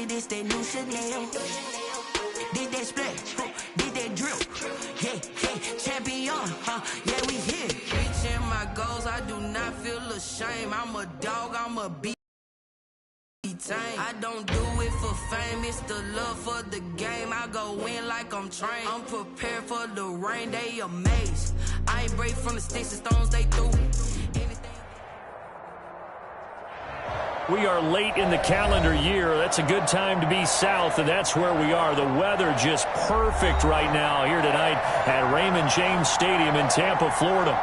this that new Chanel. Did that split, did that drip. Yeah, champion, yeah, we here. Reaching my goals, I do not feel ashamed. I'm a dog, I'm a beat. I don't do it for fame, it's the love for the game. I go in like I'm trained. I'm prepared for the rain, they amazed. I ain't break from the sticks and stones they threw. We are late in the calendar year. That's a good time to be south, and that's where we are. The weather just perfect right now here tonight at Raymond James Stadium in Tampa, Florida.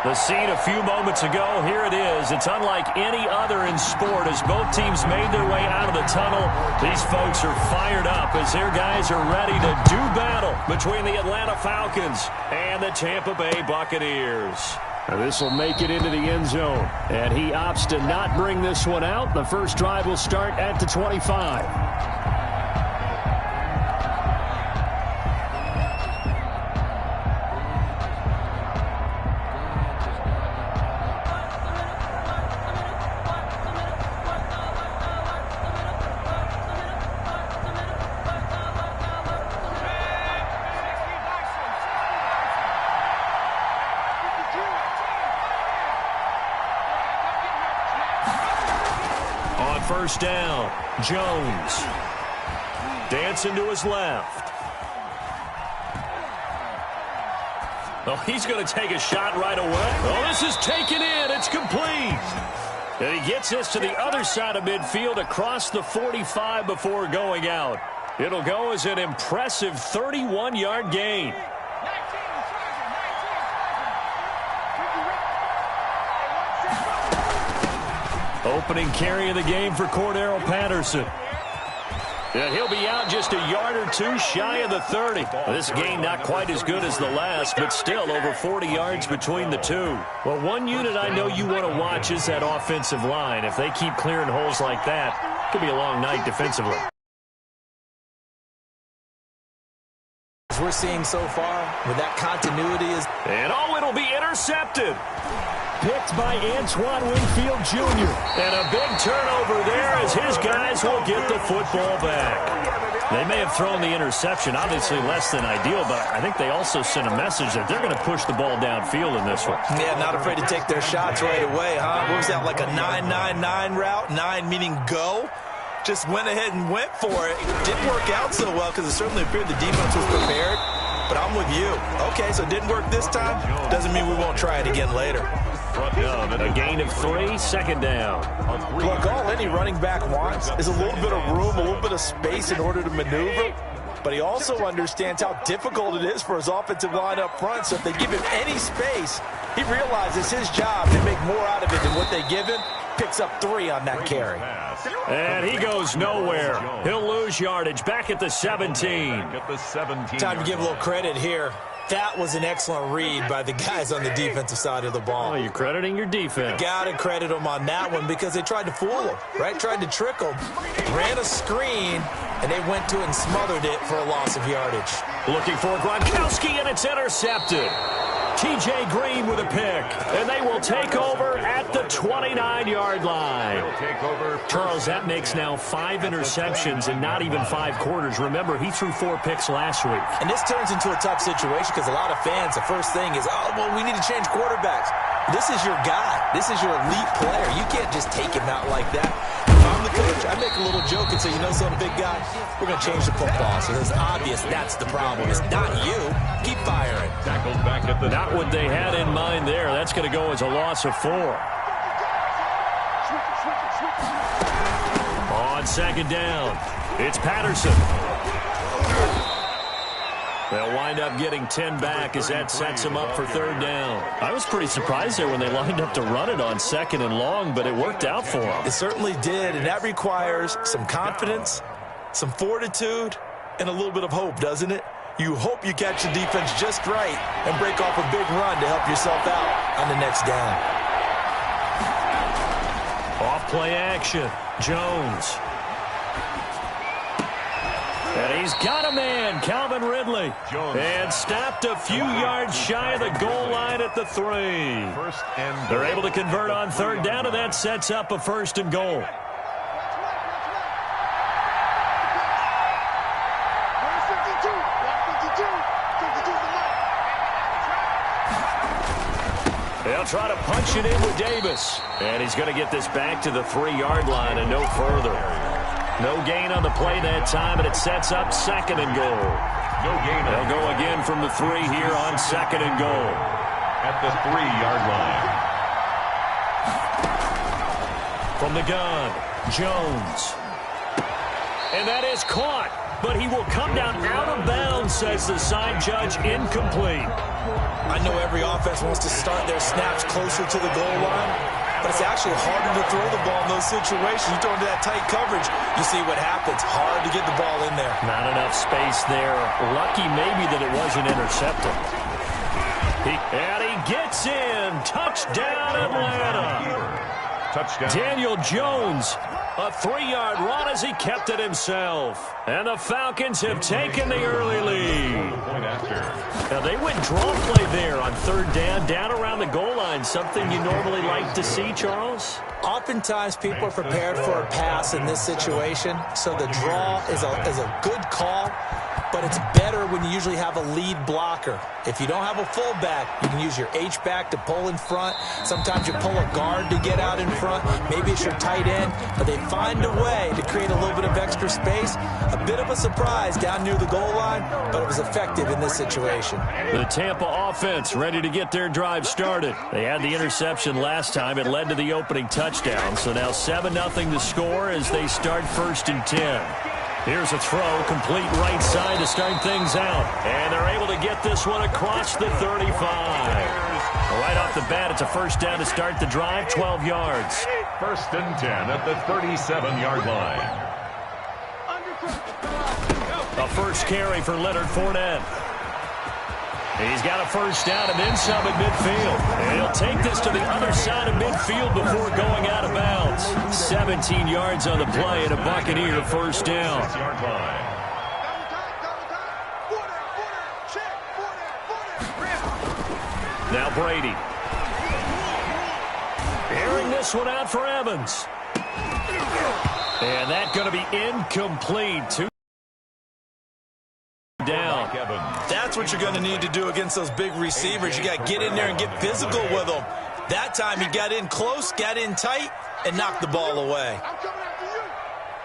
The scene a few moments ago, here it is. It's unlike any other in sport as both teams made their way out of the tunnel. These folks are fired up as their guys are ready to do battle between the Atlanta Falcons and the Tampa Bay Buccaneers. This will make it into the end zone, and he opts to not bring this one out. The first drive will start at the 25. First down, Jones. Dancing to his left. Oh, he's going to take a shot right away. Oh, this is taken in. It's complete. And he gets this to the other side of midfield across the 45 before going out. It'll go as an impressive 31-yard gain. Opening carry of the game for Cordero Patterson. And he'll be out just a yard or two shy of the 30. This game not quite as good as the last, but still over 40 yards between the two. Well, one unit I know you want to watch is that offensive line. If they keep clearing holes like that, it could be a long night defensively. As we're seeing so far, with that continuity is... And it'll be intercepted. Picked by Antoine Winfield Jr. And a big turnover there as his guys will get the football back. They may have thrown the interception, obviously less than ideal, but I think they also sent a message that they're going to push the ball downfield in this one. Yeah, not afraid to take their shots right away, huh? What was that, like a 9-9-9 route? 9 meaning go? Just went ahead and went for it. Didn't work out so well because it certainly appeared the defense was prepared. But I'm with you. Okay, so it didn't work this time. Doesn't mean we won't try it again later. A gain of 3, second down. Look, all any running back wants is a little bit of room, a little bit of space in order to maneuver. But he also understands how difficult it is for his offensive line up front. So if they give him any space, he realizes his job to make more out of it than what they give him. Picks up 3 on that carry. And he goes nowhere. He'll lose yardage back at the 17. Time to give a little credit here. That was an excellent read by the guys on the defensive side of the ball. Oh, you're crediting your defense. Got to credit them on that one because they tried to fool him, right? Tried to trick him. Ran a screen, and they went to it and smothered it for a loss of yardage. Looking for Gronkowski, and it's intercepted. T.J. Green with a pick, and they will take over at the 29-yard line. Charles, that makes now 5 interceptions in not even 5 quarters. Remember, he threw 4 picks last week. And this turns into a tough situation because a lot of fans, the first thing is, oh, well, we need to change quarterbacks. This is your guy. This is your elite player. You can't just take him out like that. If I'm the coach, I make a little joke and say, you know something, big guy? We're going to change the football. So it's obvious that's the problem. It's not you. Keep firing. Not what they had in mind there. That's going to go as a loss of 4. On second down, it's Patterson. They'll wind up getting 10 back as that sets them up for third down. I was pretty surprised there when they lined up to run it on second and long, but it worked out for them. It certainly did, and that requires some confidence, some fortitude, and a little bit of hope, doesn't it? You hope you catch the defense just right and break off a big run to help yourself out on the next down. Off play action, Jones. And he's got a man, Calvin Ridley. And stopped a few yards shy of the goal line at the 3. They're able to convert on third down, and that sets up a 1st and goal. They'll try to punch it in with Davis. And he's going to get this back to the 3-yard line and no further. No gain on the play that time, and it sets up 2nd and goal. No gain. They'll go again from the 3 here on 2nd and goal. At the 3-yard line. From the gun, Jones. And that is caught, but he will come down out of bounds, says the side judge, incomplete. I know every offense wants to start their snaps closer to the goal line, but it's actually harder to throw the ball in those situations. You throw into that tight coverage, you see what happens. Hard to get the ball in there. Not enough space there. Lucky maybe that it wasn't intercepted. And he gets in. Touchdown, Atlanta. Touchdown. Daniel Jones, a 3-yard run as he kept it himself. And the Falcons have taken the early lead. Now they went draw play there on 3rd down around the goal line. Something you normally like to see, Charles? Oftentimes people are prepared for a pass in this situation, so the draw is a good call, but it's better when you usually have a lead blocker. If you don't have a fullback, you can use your H-back to pull in front. Sometimes you pull a guard to get out in front. Maybe it's your tight end, but they find a way to create a little bit of extra space. A bit of a surprise down near the goal line, but it was effective in this situation. The Tampa offense ready to get their drive started. They had the interception last time. It led to the opening touchdown. So now 7-0 to score as they start 1st and 10. Here's a throw, complete right side to start things out. And they're able to get this one across the 35. Right off the bat, it's a 1st down to start the drive, 12 yards. 1st and 10 at the 37-yard line. A first carry for Leonard Fournette. He's got a 1st down and then some at midfield. And he'll take this to the other side of midfield before going out of bounds. 17 yards on the play and a Buccaneer 1st down. Now Brady. Airing this one out for Evans. And that's going to be incomplete. Down. That's what you're going to need to do against those big receivers. You got to get in there and get physical with them. That time he got in close, got in tight, and knocked the ball away. I'm coming after you.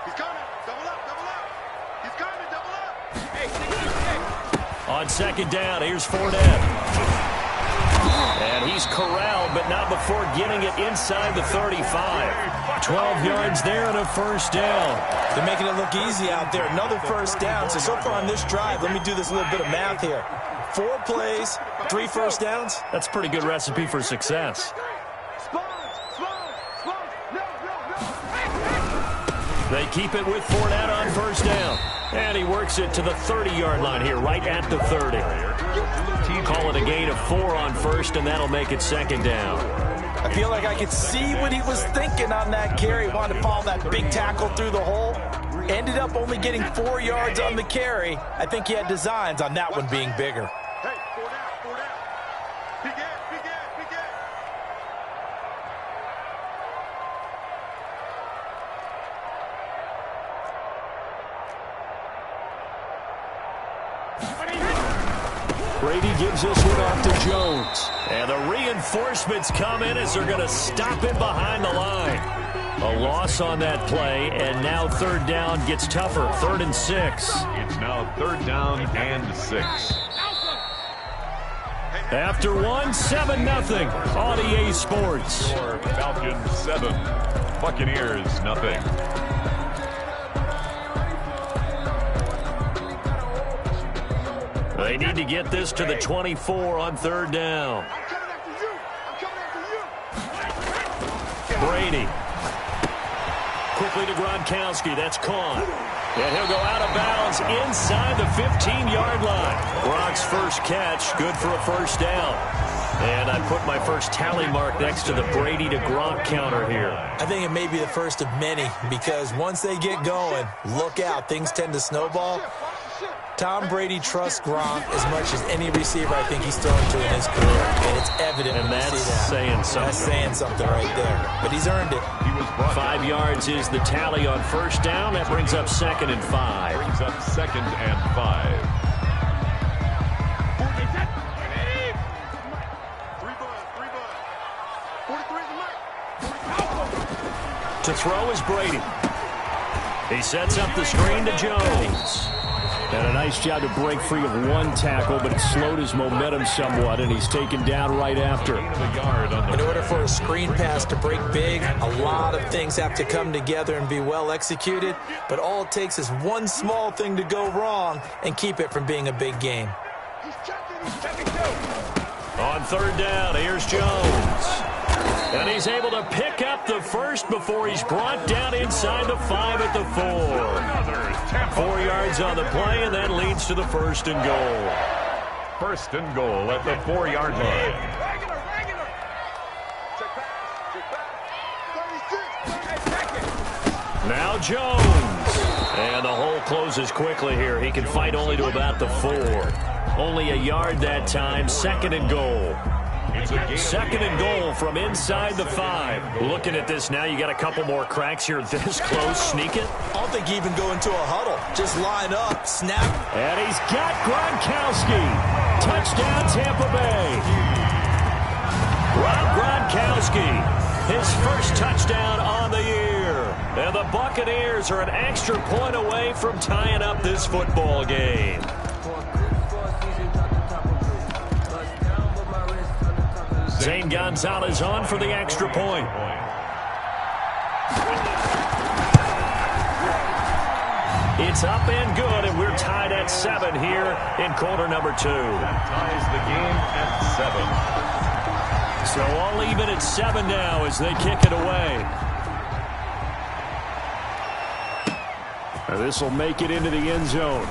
He's coming. Double up, double up. He's coming, double up. Hey, on 2nd down, here's Fournette. And he's corralled, but not before getting it inside the 35. 12 yards there and a 1st down. They're making it look easy out there. Another 1st down. So far on this drive, let me do this little bit of math here. 4 plays, 3 1st downs. That's a pretty good recipe for success. They keep it with Fournette on 1st down. And he works it to the 30-yard line here, right at the 30. Call it a gain of 4 on 1st, and that'll make it 2nd down. I feel like I could see what he was thinking on that carry. Wanted to follow that big tackle through the hole. Ended up only getting 4 yards on the carry. I think he had designs on that one being bigger. Hey, 4 down, 4 down. Big end, big end, big end. Brady gives this one off to Jones. And the reinforcements come in as they're going to stop it behind the line. A loss on that play, and now 3rd down gets tougher. 3rd and 6. It's now 3rd down and 6. After 7-0 on EA Sports. Falcons 7, Buccaneers nothing. They need to get this to the 24 on 3rd down. I'm coming after you. I'm coming after you. Brady. Quickly to Gronkowski. That's caught. And he'll go out of bounds inside the 15-yard line. Gronk's first catch, good for a 1st down. And I put my first tally mark next to the Brady to Gronk counter here. I think it may be the first of many, because once they get going, look out, things tend to snowball. Tom Brady trusts Gronk as much as any receiver I think he's thrown to in his career, and it's evident and when you that's see that. Saying something. That's saying something right there. But he's earned it. 5 yards is the tally on 1st down. That brings up 2nd and 5. Brings up 2nd and 5. To throw is Brady. He sets up the screen to Jones. And a nice job to break free of one tackle, but it slowed his momentum somewhat, and he's taken down right after. In order for a screen pass to break big, a lot of things have to come together and be well executed, but all it takes is one small thing to go wrong and keep it from being a big game. On third down, here's Jones. And he's able to pick up the first before he's brought down inside the 5 at the 4. 4 yards on the play, and that leads to the first and goal. First and goal at the 4-yard line. Now Jones. And the hole closes quickly here. He can fight only to about the 4. Only a yard that time. Second and goal. Second and goal from inside the 5. Looking at this now, you got a couple more cracks here this close. Sneak it. I don't think you even go into a huddle. Just line up, snap. And he's got Gronkowski. Touchdown, Tampa Bay. Rob Gronkowski, his first touchdown on the year. And the Buccaneers are an extra point away from tying up this football game. Zane Gonzalez on for the extra point. It's up and good, and we're tied at 7 here in quarter number 2. That ties the game at 7. So all even at 7 now as they kick it away. This will make it into the end zone.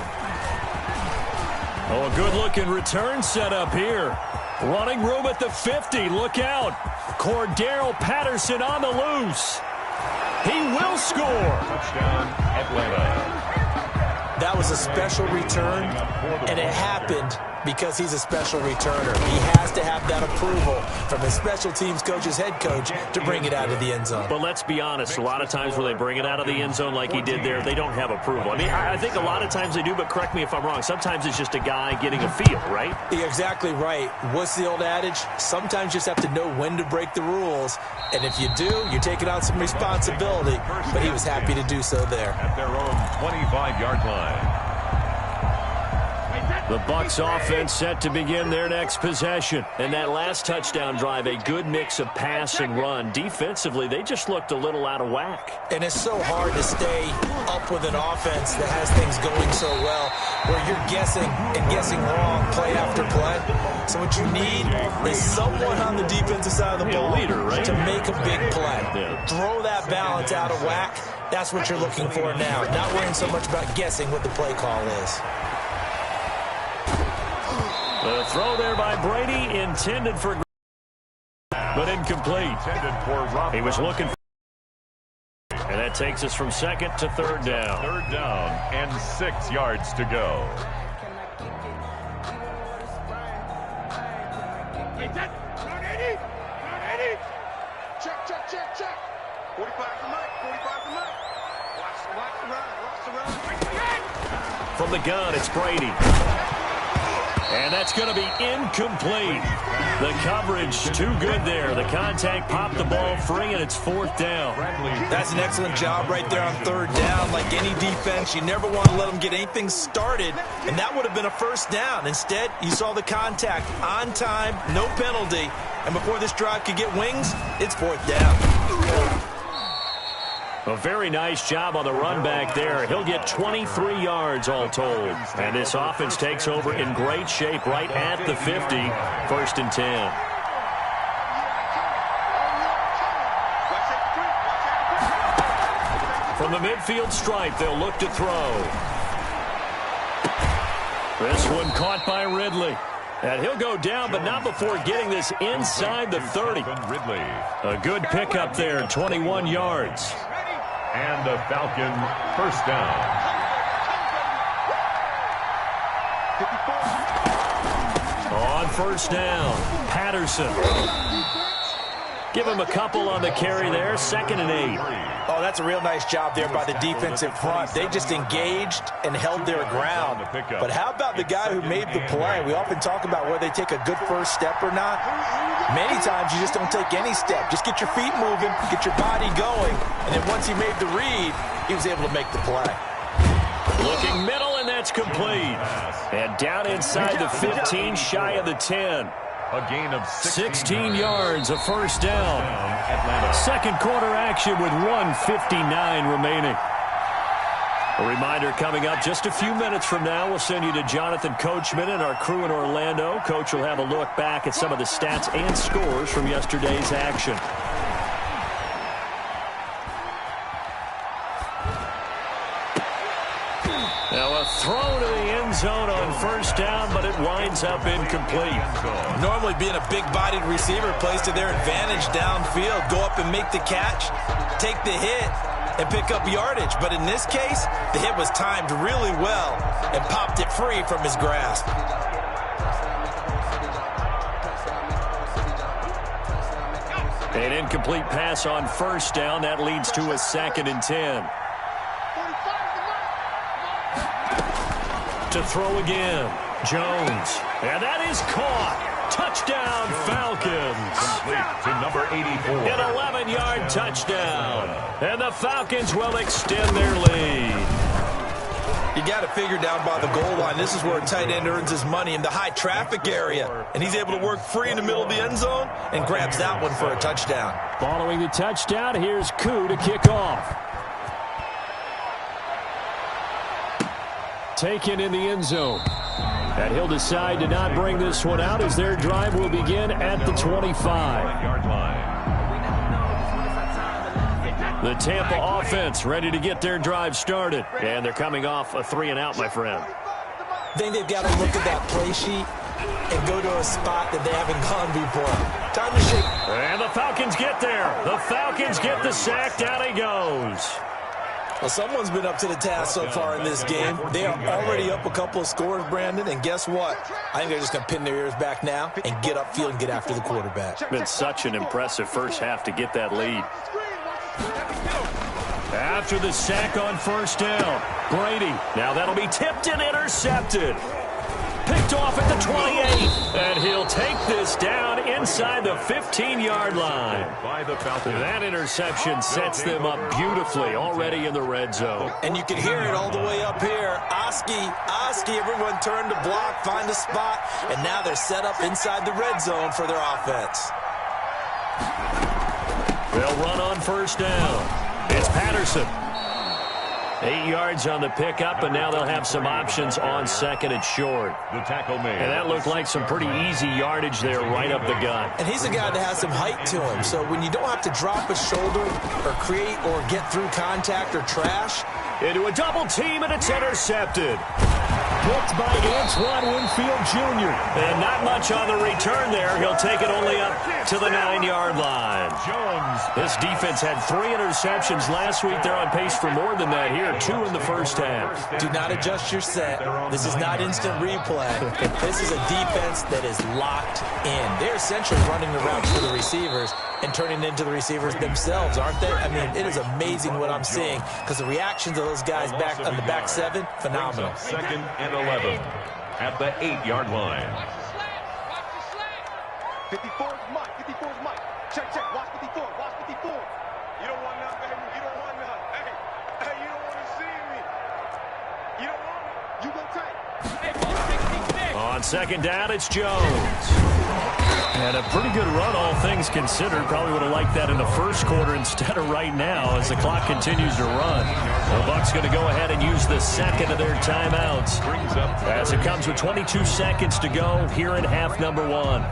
Oh, a good-looking return set up here. Running room at the 50. Look out. Cordero Patterson on the loose. He will score. Touchdown, Atlanta. That was a special return, and it happened because he's a special returner. He has to have that approval from his special teams coach's head coach to bring it out of the end zone. But let's be honest, a lot of times when they bring it out of the end zone like he did there, they don't have approval. I mean, I think a lot of times they do, but correct me if I'm wrong. Sometimes it's just a guy getting a feel, right? You're exactly right. What's the old adage? Sometimes you just have to know when to break the rules, and if you do, you're taking on some responsibility, but he was happy to do so there. At their own 25-yard line. The Bucs offense set to begin their next possession. And that last touchdown drive, a good mix of pass and run. Defensively, they just looked a little out of whack. And it's so hard to stay up with an offense that has things going so well, where you're guessing and guessing wrong play after play. So what you need is someone on the defensive side of the ball to make a big play. Throw that balance out of whack. That's what you're looking for now. Not worrying so much about guessing what the play call is. The throw there by Brady, intended for, but incomplete. He was looking for, and that takes us from second to third down. Third down and 6 yards to go. Check. 45 for Mike. Watch the run. From the gun, it's Brady. And that's going to be incomplete. The coverage too good there. The contact popped the ball free, and it's fourth down. That's an excellent job right there on third down. Like any defense, you never want to let them get anything started, and that would have been a first down. Instead, you saw the contact on time, no penalty, and before this drive could get wings, it's fourth down. A very nice job on the run back there. He'll get 23 yards all told. And this offense takes over in great shape right at the 50. First and 10. From the midfield stripe, they'll look to throw. This one caught by Ridley. And he'll go down, but not before getting this inside the 30. A good pickup there, 21 yards. And a Falcon first down. On first down, Patterson. Give him a couple on the carry there, 2nd and 8. Oh, that's a real nice job there by the defensive front. They just engaged and held their ground. But how about the guy who made the play? We often talk about whether they take a good first step or not. Many times you just don't take any step. Just get your feet moving, get your body going, and then once he made the read, he was able to make the play. Looking middle, and that's complete. And down inside the 15, shy of the 10. A gain of 16 yards, a first down. Second quarter action with 1:59 remaining. A reminder coming up just a few minutes from now. We'll send you to Jonathan Coachman and our crew in Orlando. Coach will have a look back at some of the stats and scores from yesterday's action. Now a throw to the end zone on first down, but it winds up incomplete. Normally being a big-bodied receiver plays to their advantage downfield. Go up and make the catch, take the hit, and pick up yardage. But in this case, the hit was timed really well and popped it free from his grasp. An incomplete pass on first down. That leads to a 2nd and 10. To throw again, Jones. And that is caught. Touchdown, Falcons. to number 84. An 11-yard touchdown. And the Falcons will extend their lead. You got to figure down by the goal line. This is where a tight end earns his money in the high traffic area. And he's able to work free in the middle of the end zone and grabs that one for a touchdown. Following the touchdown, here's Koo to kick off. Taken in the end zone. And he'll decide to not bring this one out as their drive will begin at the 25-yard line. The Tampa offense ready to get their drive started. And they're coming off a 3-and-out, my friend. I think they've got to look at that play sheet and go to a spot that they haven't gone before. Time to shake. And the Falcons get there. The Falcons get the sack. Down he goes. Well, someone's been up to the task so far in this game. They are already up a couple of scores, Brandon, and guess what? I think they're just going to pin their ears back now and get upfield and get after the quarterback. It's been such an impressive first half to get that lead. After the sack on first down, Brady. Now that'll be tipped and intercepted. Picked off at the 28. And he'll take this down inside the 15-yard line. That interception sets them up beautifully already in the red zone. And you can hear it all the way up here. Oski, everyone turned to block, find a spot, and now they're set up inside the red zone for their offense. They'll run on first down. It's Patterson. 8 yards on the pickup, and now they'll have some options on second and short. The tackle made. And that looked like some pretty easy yardage there right up the gut. And he's a guy that has some height to him, so when you don't have to drop a shoulder or create or get through contact or trash. Into a double team, and it's intercepted. Picked by Antoine Winfield Jr. And not much on the return there. He'll take it only up to the 9-yard line. Jones. This defense had 3 interceptions last week. They're on pace for more than that here. 2 in the first half. Do not adjust your set. This is not instant replay. This is a defense that is locked in. They're essentially running the routes for the receivers and turning into the receivers themselves, aren't they? I mean, it is amazing what I'm seeing because the reactions of those guys back on the back 7, phenomenal. 2nd and 11 at the 8-yard line. 54 is Mike. 54 is Mike. Check. Watch 54. Watch 54. You don't want none, baby. You don't want none. Hey, you don't want to see me. You don't want me. You go take. On second down, it's Jones. And a pretty good run, all things considered. Probably would have liked that in the first quarter instead of right now as the clock continues to run. The Bucs going to go ahead and use the second of their timeouts as it comes with 22 seconds to go here in half number 1.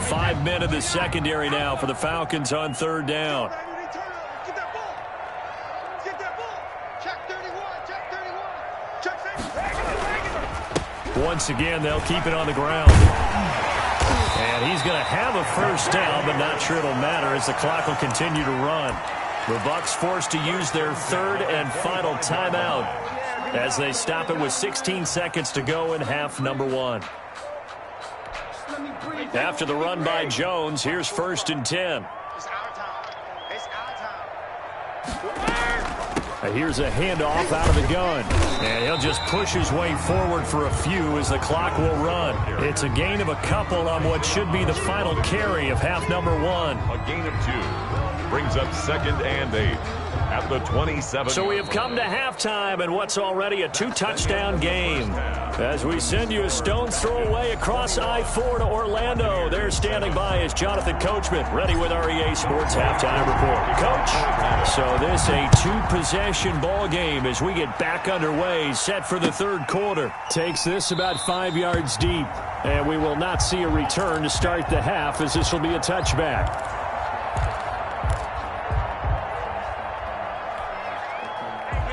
5 men in the secondary now for the Falcons on third down. Get that ball. Get that ball. Check 31. Check 31. Check 6. Once again, they'll keep it on the ground. And he's going to have a first down, but not sure it'll matter as the clock will continue to run. The Bucs forced to use their third and final timeout as they stop it with 16 seconds to go in half number 1. After the run by Jones, here's 1st and 10. It's our time. It's our time. Here's a handoff out of the gun. And he'll just push his way forward for a few as the clock will run. It's a gain of a couple on what should be the final carry of half number 1. A gain of 2 brings up 2nd and 8 at the 27. So we have come to halftime and what's already a 2-touchdown game. As we send you a stone's throw away across I-4 to Orlando. There standing by is Jonathan Coachman, ready with our EA Sports Halftime Report. Coach, so this a 2-possession ball game as we get back underway, set for the 3rd quarter. Takes this about 5 yards deep, and we will not see a return to start the half as this will be a touchback.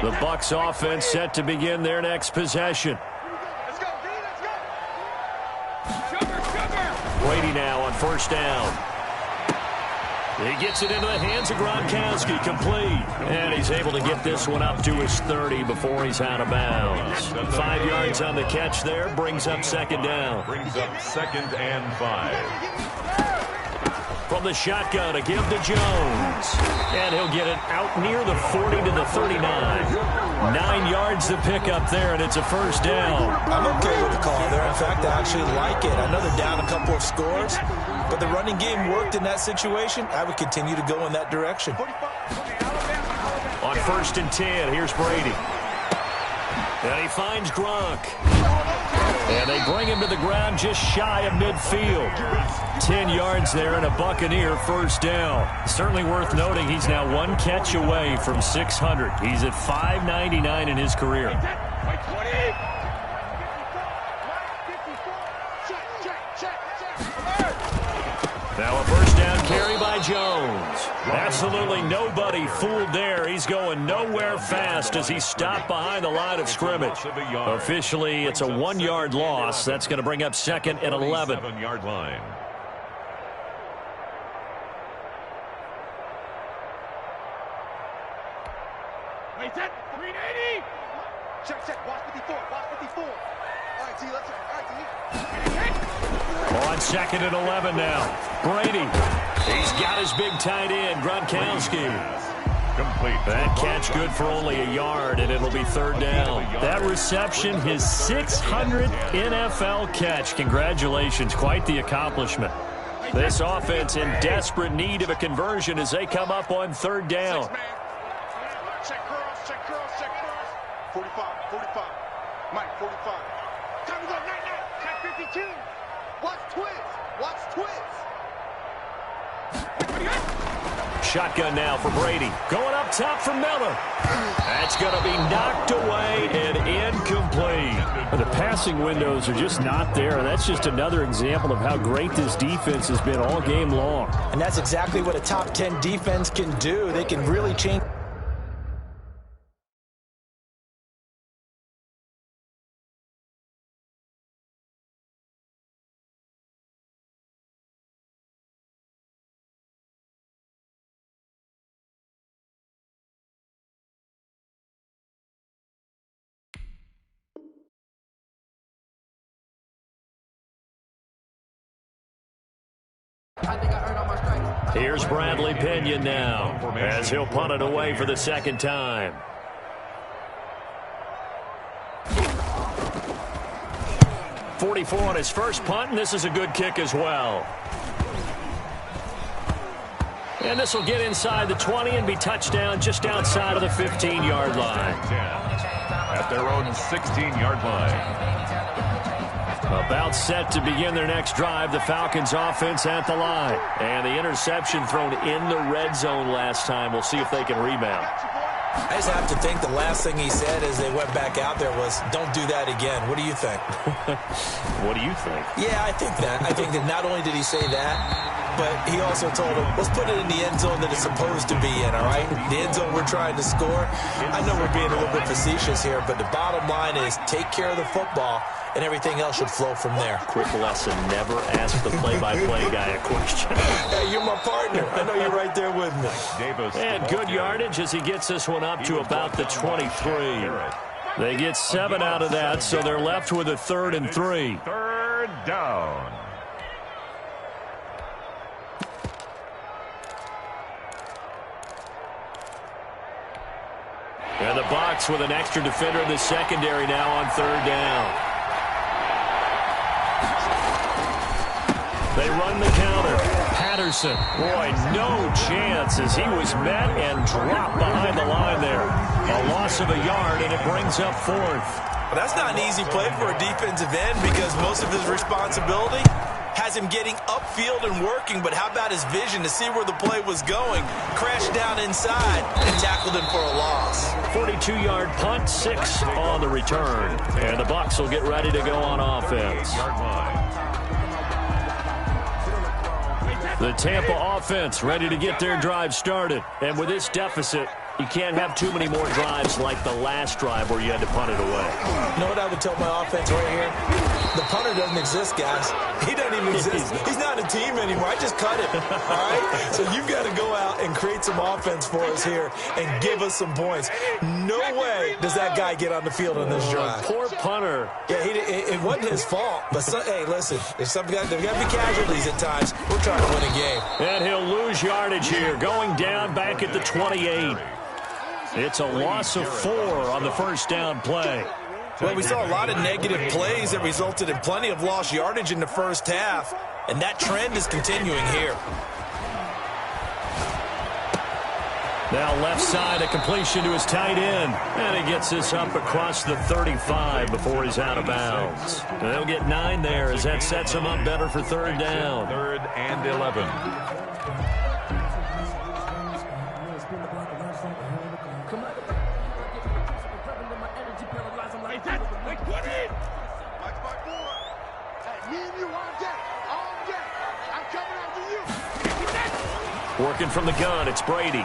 The Bucs offense set to begin their next possession. Let's go, D, let's go. Brady now on 1st down. He gets it into the hands of Gronkowski, complete. And he's able to get this one up to his 30 before he's out of bounds. 5 yards on the catch there, brings up 2nd down. Brings up 2nd and 5. From the shotgun, a give to Jones. And he'll get it out near the 40 to the 39. 9 yards to pick up there, and it's a 1st down. I'm okay with the call there. In fact, I actually like it. I know they're down a couple of scores, but the running game worked in that situation. I would continue to go in that direction. On 1st and 10, here's Brady. And he finds Gronk. And they bring him to the ground just shy of midfield. 10 yards there and a Buccaneer 1st down. Certainly worth noting he's now 1 catch away from 600. He's at 599 in his career. Now a 1st down carry by Jones. Absolutely nobody fooled there. He's going nowhere fast as he stopped behind the line of scrimmage. Officially, it's a 1-yard loss. That's going to bring up 2nd and 11. 7-yard line. Wait, set. 380. Check. Watch 54. Watch 54. All right, T, let's go. All right, T. On 2nd and 11 now. Brady. He's got his big tight end, Gronkowski. Complete. That catch good for only a yard, and it'll be 3rd down. That reception, his 600th NFL catch. Congratulations. Quite the accomplishment. This offense in desperate need of a conversion as they come up on 3rd down. Check curls. 45. Mike, 45. Time to go, 9. Check 52. Watch twist. Shotgun now for Brady. Going up top for Miller. That's going to be knocked away and incomplete. The passing windows are just not there. That's just another example of how great this defense has been all game long. And that's exactly what a top 10 defense can do. They can really change. Here's Bradley Pinion now as he'll punt it away for the 2nd time. .44 on his first punt, and this is a good kick as well. And this will get inside the 20 and be touchdown just outside of the 15-yard line. At their own 16-yard line. About set to begin their next drive, the Falcons offense at the line. And the interception thrown in the red zone last time. We'll see if they can rebound. I just have to think the last thing he said as they went back out there was, don't do that again. What do you think? What do you think? Yeah, I think that. I think that not only did he say that, but he also told him, let's put it in the end zone that it's supposed to be in, all right? The end zone we're trying to score. I know we're being a little bit facetious here, but the bottom line is take care of the football, and everything else should flow from there. Quick lesson, never ask the play-by-play guy a question. Hey, you're my partner. I know you're right there with me. And good yardage as he gets this one up to about the 23. They get 7 out of that, so they're left with a 3rd and 3. 3rd down. And the Bucs with an extra defender in the secondary now on third down. They run the counter. Patterson, boy, no chance as he was met and dropped behind the line there. A loss of a yard, and it brings up fourth. Well, that's not an easy play for a defensive end because most of his responsibility has him getting upfield and working, but how about his vision to see where the play was going? Crashed down inside and tackled him for a loss. 42-yard punt, 6 on the return. And the Bucs will get ready to go on offense. The Tampa offense ready to get their drive started. And with this deficit, you can't have too many more drives like the last drive where you had to punt it away. You know what I would tell my offense right here? The punter doesn't exist, guys. He doesn't even exist. He's not a team anymore. I just cut him, all right? So you've got to go out and create some offense for us here and give us some points. No way does that guy get on the field on this drive. Poor punter. Yeah, it wasn't his fault. But, hey, listen, there's got to be casualties at times. We're trying to win a game. And he'll lose yardage here, going down back at the 28. It's a loss of 4 on the first down play. Well, we saw a lot of negative plays that resulted in plenty of lost yardage in the first half, and that trend is continuing here. Now left side, a completion to his tight end. And he gets this up across the 35 before he's out of bounds. And they'll get 9 there as that sets him up better for third down. 3rd and 11. Working from the gun, it's Brady.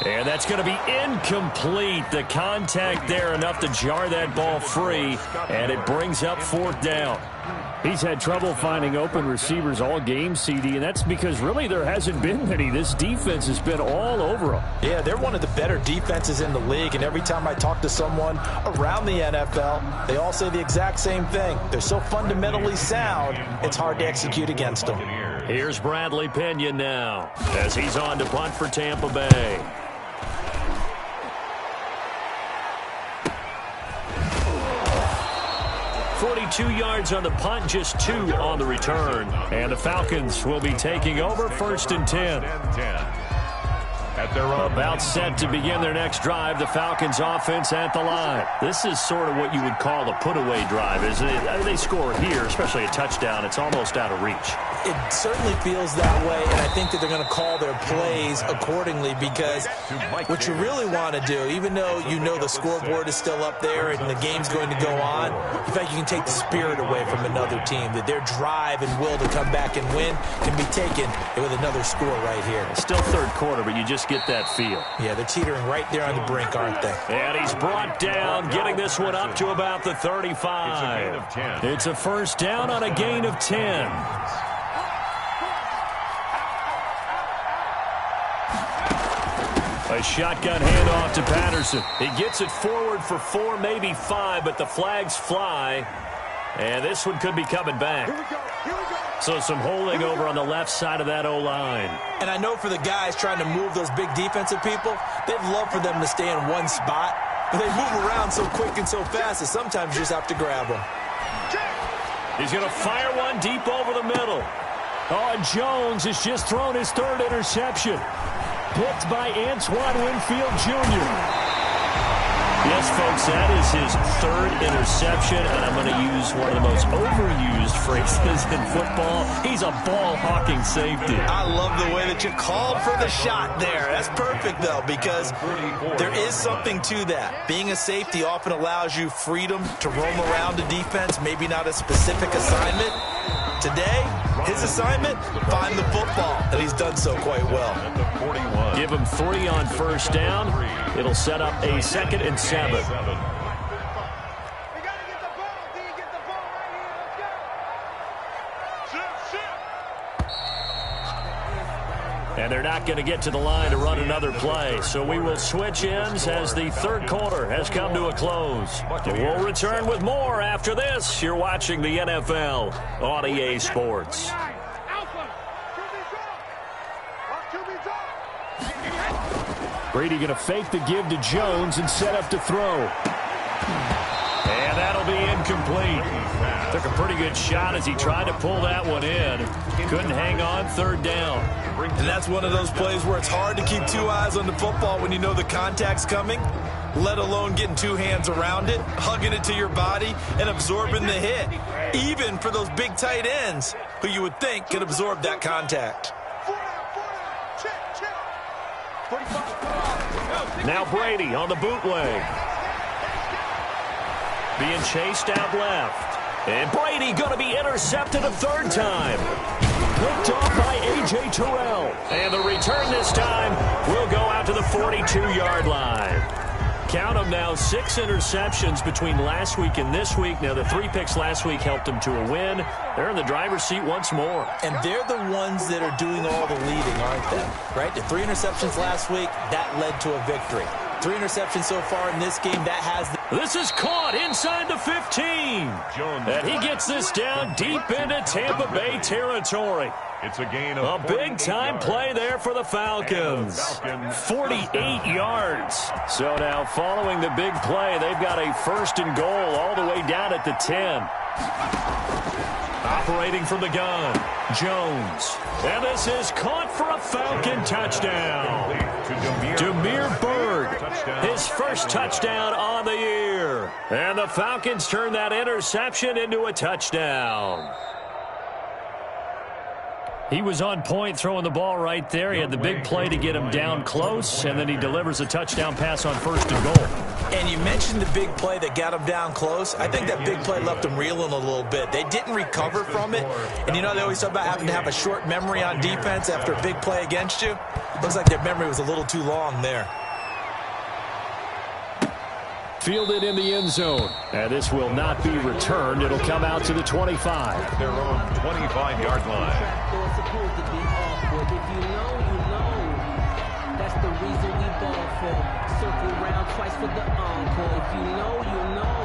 And that's going to be incomplete. The contact there enough to jar that ball free, and it brings up fourth down. He's had trouble finding open receivers all game, CD, and that's because really there hasn't been many. This defense has been all over them. Yeah, they're one of the better defenses in the league, and every time I talk to someone around the NFL, they all say the exact same thing. They're so fundamentally sound, it's hard to execute against them. Here's Bradley Pena now as he's on to punt for Tampa Bay. .42 yards on the punt, just 2 on the return. And the Falcons will be taking over 1st and 10. At their own about set to begin their next drive, the Falcons offense at the line. This is sort of what you would call a put-away drive, isn't it? They score here, especially a touchdown. It's almost out of reach. It certainly feels that way, and I think that they're going to call their plays accordingly because what you really want to do, even though you know the scoreboard is still up there and the game's going to go on, in fact, you can take the spirit away from another team, that their drive and will to come back and win can be taken with another score right here. It's still third quarter, but you just get that feel. Yeah, they're teetering right there on the brink, aren't they? And he's brought down, getting this one up to about the 35. It's a first down on a gain of 10. A shotgun handoff to Patterson. He gets it forward for 4, maybe 5, but the flags fly. And this one could be coming back. So some holding over on the left side of that O-line. And I know for the guys trying to move those big defensive people, they'd love for them to stay in one spot. But they move around so quick and so fast that sometimes you just have to grab them. He's going to fire one deep over the middle. Oh, and Jones has just thrown his 3rd interception. Picked by Antoine Winfield Jr. Yes, folks, that is his 3rd interception, and I'm going to use one of the most overused phrases in football. He's a ball-hawking safety. I love the way that you called for the shot there. That's perfect, though, because there is something to that. Being a safety often allows you freedom to roam around the defense, maybe not a specific assignment. Today, his assignment, find the football, and he's done so quite well. Give him 3 on first down. It'll set up a 2nd and 7. And they're not going to get to the line to run another play. So we will switch ends as the 3rd quarter has come to a close. We'll return with more after this. You're watching the NFL on EA Sports. Brady going to fake the give to Jones and set up to throw. And that'll be incomplete. Took a pretty good shot as he tried to pull that one in. Couldn't hang on, third down. And that's one of those plays where it's hard to keep two eyes on the football when you know the contact's coming, let alone getting two hands around it, hugging it to your body, and absorbing the hit. Even for those big tight ends who you would think could absorb that contact. Now Brady on the bootleg. Being chased out left. And Brady going to be intercepted a third time. Picked off by A.J. Terrell. And the return this time will go out to the 42-yard line. Count them now, 6 interceptions between last week and this week. Now, the 3 picks last week helped them to a win. They're in the driver's seat once more. And they're the ones that are doing all the leading, aren't they? Right? The 3 interceptions last week, that led to a victory. 3 interceptions so far in this game, that has the... This is caught inside the 15. And he gets this down deep into Tampa Bay territory. It's a gain of a big-time play there for the Falcons. 48 yards. So now following the big play, they've got a first and goal all the way down at the 10. Operating from the gun, Jones. And this is caught for a Falcon touchdown. Demir Bird, his first touchdown on the year. And the Falcons turn that interception into a touchdown. He was on point throwing the ball right there. He had the big play to get him down close, and then he delivers a touchdown pass on first and goal. And you mentioned the big play that got him down close. I think that big play left him reeling a little bit. They didn't recover from it. And you know they always talk about having to have a short memory on defense after a big play against you. Looks like their memory was a little too long there. Fielded in the end zone. And this will not be returned. It'll come out to the 25. Their own 25-yard line. That's the reason we ball for. Circle round twice for the encore. If you know, you know.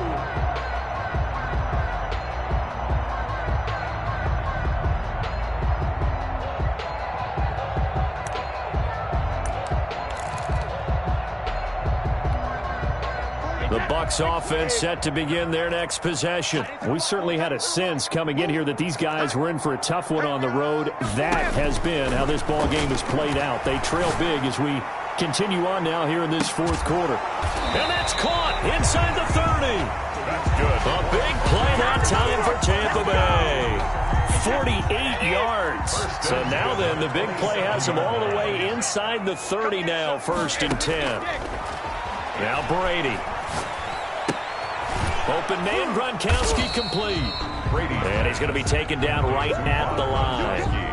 The Bucs offense set to begin their next possession. We certainly had a sense coming in here that these guys were in for a tough one on the road. That has been how this ball game has played out. They trail big as we continue on now here in this fourth quarter. And that's caught inside the 30. That's good. A big play that time for Tampa Bay. 48 yards. So now then, the big play has them all the way inside the 30 now, first and 10. Now Brady. Open man, Gronkowski complete. And he's going to be taken down right at the line.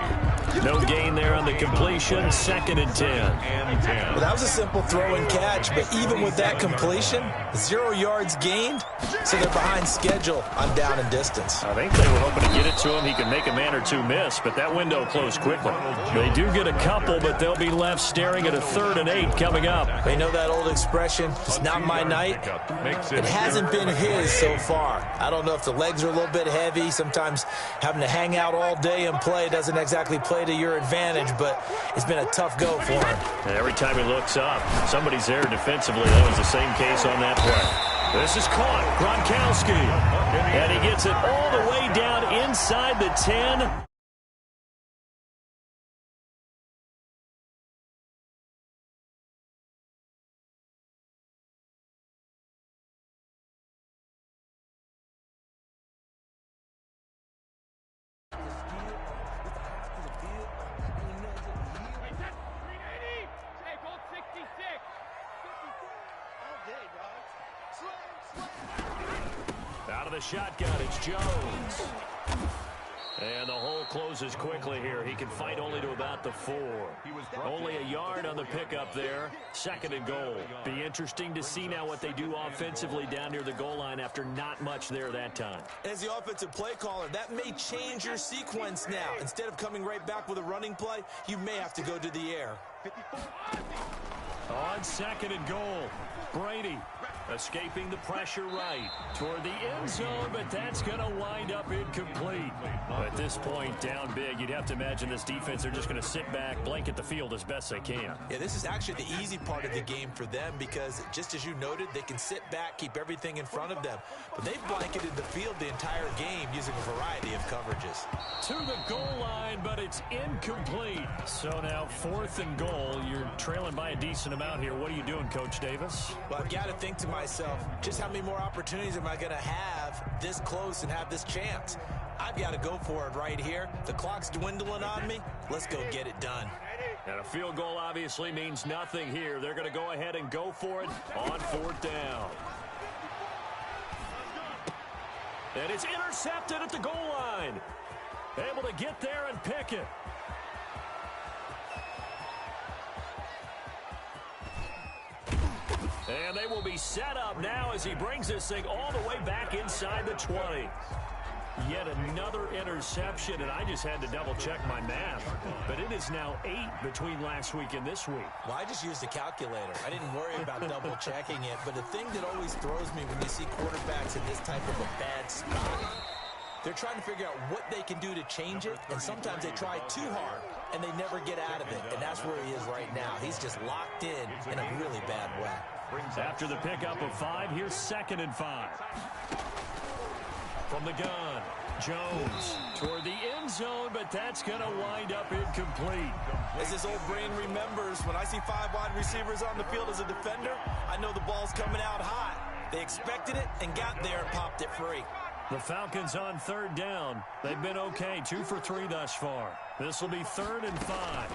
No gain there on the completion, second and 10. Well, that was a simple throw and catch, but even with that completion, 0 yards gained, so they're behind schedule on down and distance. I think they were hoping to get it to him. He can make a man or two miss, but that window closed quickly. They do get a couple, but they'll be left staring at a 3rd and 8 coming up. They know that old expression, it's not my night. It hasn't been his so far. I don't know if the legs are a little bit heavy. Sometimes having to hang out all day and play doesn't exactly play to your advantage, but it's been a tough go for him. And every time he looks up, somebody's there defensively. That was the same case on that play. This is caught. Gronkowski. And he gets it all the way down inside the 10. Out of the shotgun, it's Jones. And the hole closes quickly here. He can fight only to about the 4. Only a yard on the pickup there. Second and goal. Be interesting to see now what they do offensively down near the goal line after not much there that time. As the offensive play caller, that may change your sequence now. Instead of coming right back with a running play, you may have to go to the air. On second and goal, Brady. Escaping the pressure right toward the end zone, but that's going to wind up incomplete. At this point, down big, you'd have to imagine this defense, they're just going to sit back, blanket the field as best they can. Yeah, this is actually the easy part of the game for them because, just as you noted, they can sit back, keep everything in front of them. But they've blanketed the field the entire game using a variety of coverages. To the goal line, but it's incomplete. So now 4th and goal. You're trailing by a decent amount here. What are you doing, Coach Davis? Well, I've got to think to myself, just how many more opportunities am I going to have this close and have this chance? I've got to go for it right here. The clock's dwindling on me. Let's go get it done. And a field goal obviously means nothing here. They're going to go ahead and go for it on 4th down. And it's intercepted at the goal line. Able to get there and pick it. And they will be set up now as he brings this thing all the way back inside the 20. Yet another interception, and I just had to double-check my math. But it is now 8 between last week and this week. Well, I just used a calculator. I didn't worry about double-checking it. But the thing that always throws me when you see quarterbacks in this type of a bad spot, they're trying to figure out what they can do to change it, and sometimes they try too hard, and they never get out of it. And that's where he is right now. He's just locked in a really bad way. After the pickup of 5, here's 2nd and 5. From the gun, Jones toward the end zone, but that's going to wind up incomplete. As his old brain remembers, when I see 5 wide receivers on the field as a defender, I know the ball's coming out hot. They expected it and got there and popped it free. The Falcons on 3rd down. They've been okay, 2 for 3 thus far. This will be 3rd and 5.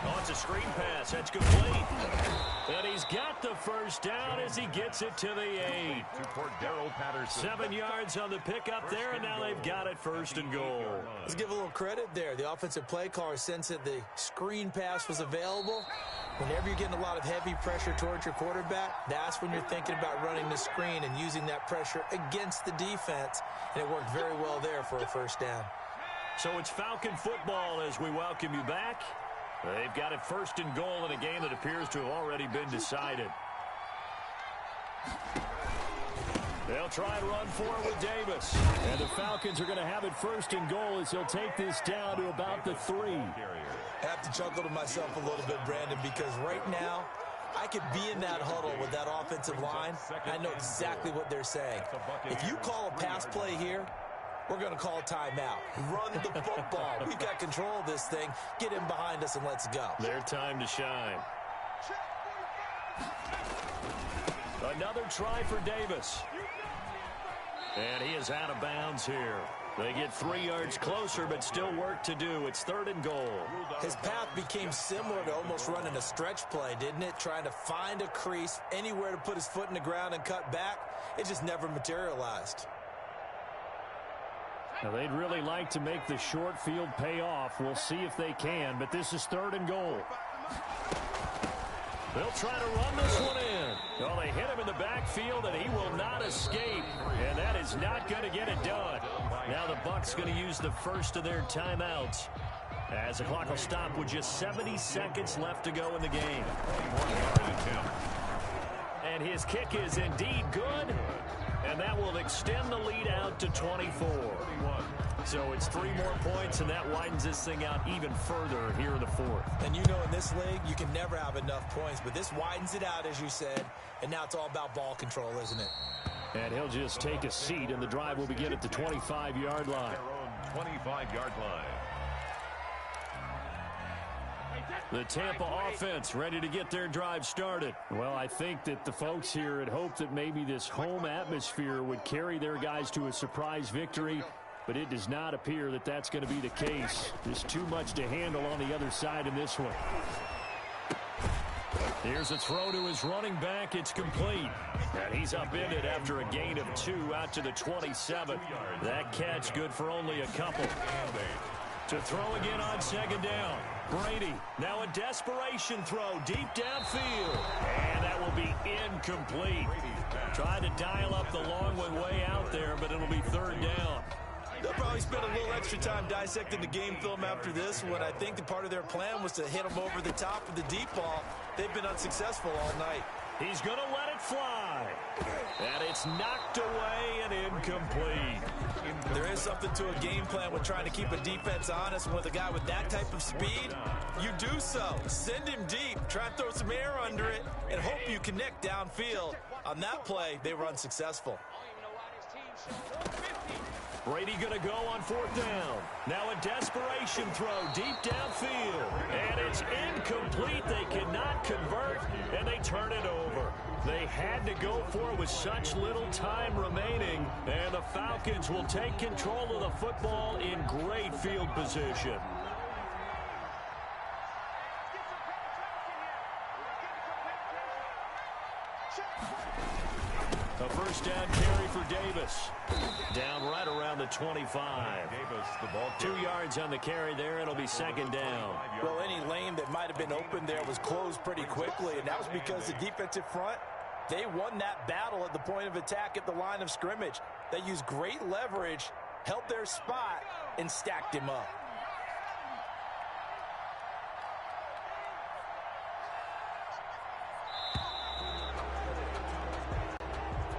Oh, it's a screen pass. That's complete. And he's got the first down as he gets it to the 8. 7 yards on the pickup there, and now they've got it 1st and goal. Let's give a little credit there. The offensive play caller sensed that the screen pass was available. Whenever you're getting a lot of heavy pressure towards your quarterback, that's when you're thinking about running the screen and using that pressure against the defense. And it worked very well there for a 1st down. So it's Falcon football as we welcome you back. They've got it 1st and goal in a game that appears to have already been decided. They'll try and run for it with Davis. And the Falcons are going to have it 1st and goal as he'll take this down to about the 3. I have to chuckle to myself a little bit, Brandon, because right now I could be in that huddle with that offensive line, and I know exactly what they're saying. If you call a pass play here, we're going to call a timeout. Run the football. We've got control of this thing. Get him behind us and let's go. Their time to shine. Another try for Davis. And he is out of bounds here. They get 3 yards closer, but still work to do. It's 3rd and goal. His path became similar to almost running a stretch play, didn't it? Trying to find a crease, anywhere to put his foot in the ground and cut back. It just never materialized. Now, they'd really like to make the short field pay off. We'll see if they can, but this is 3rd and goal. They'll try to run this one in. Well, they hit him in the backfield, and he will not escape. And that is not going to get it done. Now the Bucs going to use the first of their timeouts as the clock will stop with just 70 seconds left to go in the game. And his kick is indeed good. And that will extend the lead out to 24. So it's 3 more points, and that widens this thing out even further here in the 4th. And you know in this league, you can never have enough points, but this widens it out, as you said, and now it's all about ball control, isn't it? And he'll just take a seat, and the drive will begin at the 25-yard line. 25-yard line. The Tampa offense ready to get their drive started. Well, I think that the folks here had hoped that maybe this home atmosphere would carry their guys to a surprise victory, but it does not appear that that's going to be the case. There's too much to handle on the other side in this one. Here's a throw to his running back. It's complete. And he's upended after a gain of 2 out to the 27. That catch good for only a couple. To throw again on 2nd down. Brady, now a desperation throw deep downfield. And that will be incomplete. Tried to dial up the long one way out there, but it'll be 3rd down. They'll probably spend a little extra time dissecting the game film after this one. I think the part of their plan was to hit them over the top of the deep ball. They've been unsuccessful all night. He's going to let it fly. And it's knocked away and incomplete. There is something to a game plan with trying to keep a defense honest. And with a guy with that type of speed, you do so. Send him deep. Try and throw some air under it and hope you connect downfield. On that play, they were unsuccessful. Brady going to go on 4th down. Now a desperation throw deep downfield. And it's incomplete. They cannot convert, and they turn it over. They had to go for it with such little time remaining, and the Falcons will take control of the football in great field position. A first down carry for Davis. Down right around the 25. Davis, the ball 2 yards on the carry there. It'll be 2nd down. Well, any lane that might have been open there was closed pretty quickly, and that was because the defensive front, they won that battle at the point of attack at the line of scrimmage. They used great leverage, held their spot, and stacked him up.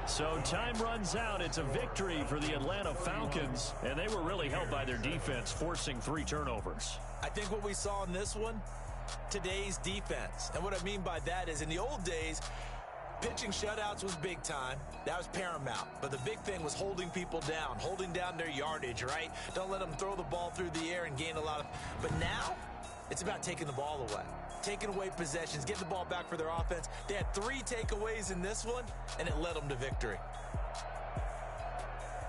So time runs out. It's a victory for the Atlanta Falcons, and they were really helped by their defense, forcing 3 turnovers. I think what we saw in this one, today's defense. And what I mean by that is in the old days, pitching shutouts was big time. That was paramount. But the big thing was holding people down, holding down their yardage, right? Don't let them throw the ball through the air and gain a lot of... But now, it's about taking the ball away. Taking away possessions, getting the ball back for their offense. They had 3 takeaways in this one, and it led them to victory.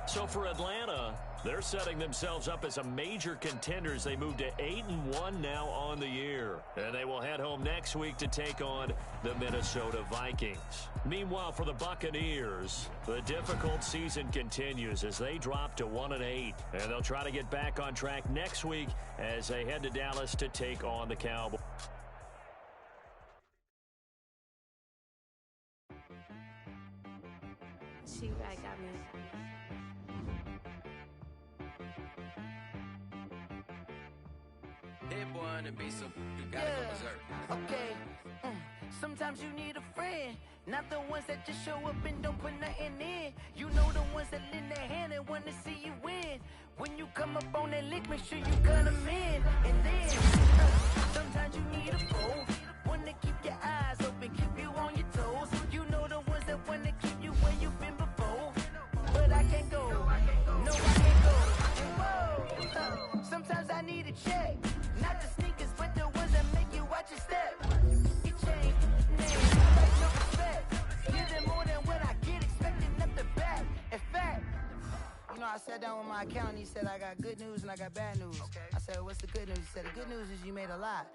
So for Atlanta, they're setting themselves up as a major contender as they move to 8-1 now on the year. And they will head home next week to take on the Minnesota Vikings. Meanwhile, for the Buccaneers, the difficult season continues as they drop to 1-8. And they'll try to get back on track next week as they head to Dallas to take on the Cowboys. She right got me. Hit boy and be some, you gotta go berserk. Okay. Sometimes you need a friend, not the ones that just show up and don't put nothing in. You know the ones that lend their hand and want to see you win. When you come up on that lick, make sure you cut them in. And then, sometimes you need a foe, one to keep your eyes open, keep you on your toes. You know the ones that want to keep you where you've been before. But I can't go, no I can't go. Whoa, sometimes I need a check, not the sneakers, but the ones that make you watch your step. Get changed, name, I like no respect. Give them more than what I get, expecting nothing back. In fact, you know, I sat down with my accountant. He said, I got good news and I got bad news. Okay. I said, what's the good news? He said, the good news is you made a lot.